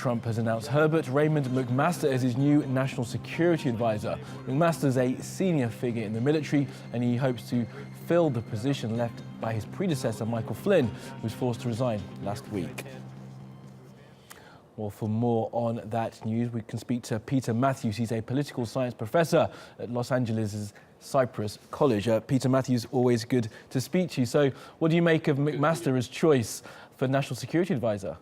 Trump has announced Herbert Raymond McMaster as his new national security advisor. McMaster is a senior figure in the military, and he hopes to fill the position left by his predecessor, Michael Flynn, who was forced to resign last week. Well, for more on that news, we can speak to Peter Mathews. He's a political science professor at Los Angeles' Cypress College. Peter Mathews, always good to speak to you. So what do you make of McMaster as choice for National Security Advisor?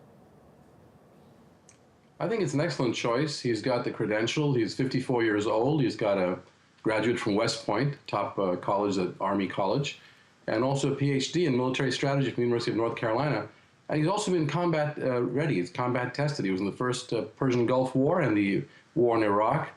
I think it's an excellent choice. He's got the credential. He's 54 years old. He's got a graduate from West Point, top college at Army College, and also a Ph.D. in military strategy from the University of North Carolina. And he's also been combat ready. He's combat tested. He was in the first Persian Gulf War and the war in Iraq.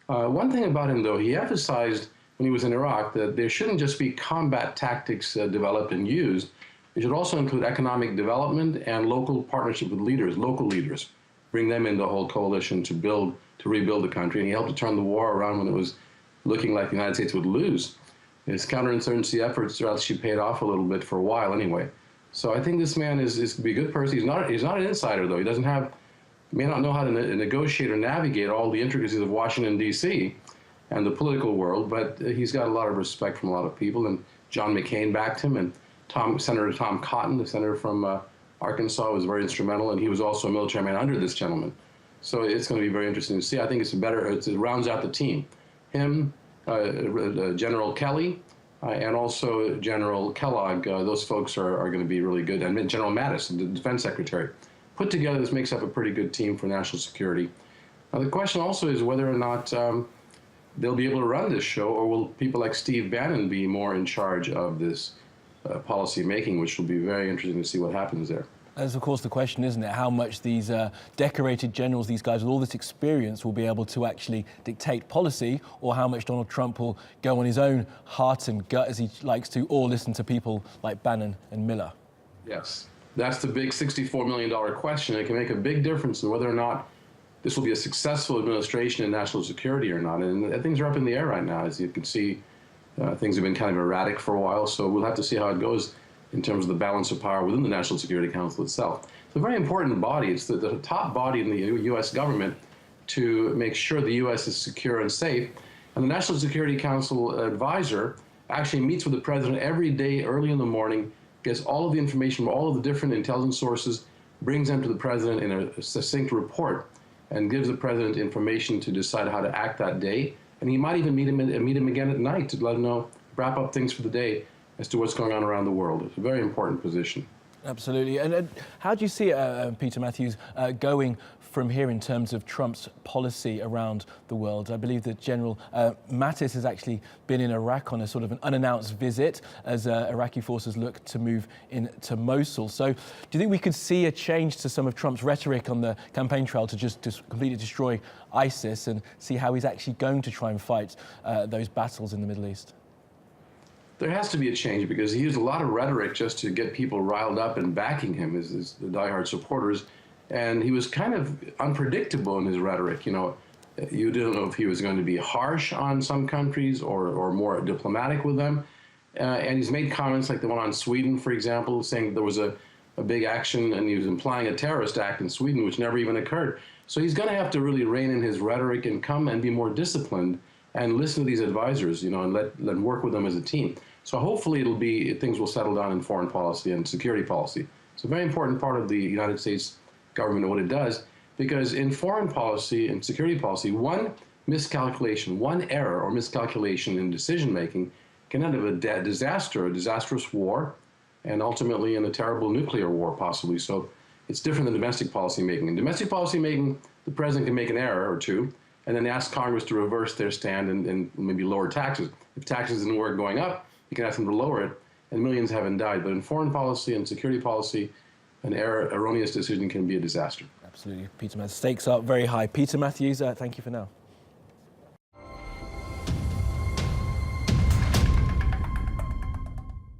One thing about him, though, he emphasized when he was in Iraq that there shouldn't just be combat tactics developed and used. It should also include economic development and local partnership with leaders, local leaders. Bring them in the whole coalition to rebuild the country. And he helped to turn the war around when it was looking like the United States would lose. His counterinsurgency efforts actually paid off a little bit for a while anyway. So I think this man is to be a good person. He's not an insider, though. He may not know how to negotiate or navigate all the intricacies of Washington, D.C. and the political world, but he's got a lot of respect from a lot of people. And John McCain backed him, and Senator Tom Cotton, the senator from Arkansas, was very instrumental, and he was also a military man under this gentleman. So it's going to be very interesting to see. I think it rounds out the team. Him, General Kelly, and also General Kellogg, those folks are going to be really good. And General Mattis, the defense secretary. Put together, this makes up a pretty good team for national security. Now, the question also is whether or not they'll be able to run this show, or will people like Steve Bannon be more in charge of this policy making, which will be very interesting to see what happens there. That's, of course, the question, isn't it? How much these decorated generals, these guys with all this experience, will be able to actually dictate policy, or how much Donald Trump will go on his own heart and gut, as he likes to, or listen to people like Bannon and Miller. Yes, that's the big $64 million question. It can make a big difference in whether or not this will be a successful administration in national security or not. And things are up in the air right now, as you can see. Things have been kind of erratic for a while, so we'll have to see how it goes in terms of the balance of power within the National Security Council itself. It's a very important body. It's the top body in the U.S. government to make sure the U.S. is secure and safe. And the National Security Council advisor actually meets with the president every day early in the morning, gets all of the information from all of the different intelligence sources, brings them to the president in a succinct report, and gives the president information to decide how to act that day. And he might even meet him again at night to let him know, wrap up things for the day as to what's going on around the world. It's a very important position. Absolutely. And how do you see it, Peter Mathews, going from here in terms of Trump's policy around the world? I believe that General Mattis has actually been in Iraq on a sort of an unannounced visit as Iraqi forces look to move into Mosul. So do you think we could see a change to some of Trump's rhetoric on the campaign trail to just completely destroy ISIS, and see how he's actually going to try and fight those battles in the Middle East? There has to be a change, because he used a lot of rhetoric just to get people riled up and backing him as the diehard supporters. And he was kind of unpredictable in his rhetoric. You know, you didn't know if he was going to be harsh on some countries or more diplomatic with them. And he's made comments like the one on Sweden, for example, saying that there was a big action, and he was implying a terrorist act in Sweden, which never even occurred. So he's going to have to really rein in his rhetoric and come and be more disciplined and listen to these advisors, you know, and let them work with them as a team. So hopefully things will settle down in foreign policy and security policy. It's a very important part of the United States government and what it does, because in foreign policy and security policy, one miscalculation, one error or miscalculation in decision-making can end up a disaster, a disastrous war, and ultimately in a terrible nuclear war, possibly. So it's different than domestic policy making. In domestic policy making, the president can make an error or two, and then ask Congress to reverse their stand and maybe lower taxes. If taxes didn't work going up, you can ask them to lower it, and millions haven't died. But in foreign policy and security policy, an erroneous decision can be a disaster. Absolutely. Peter Mathews, stakes are very high. Peter Mathews, thank you for now.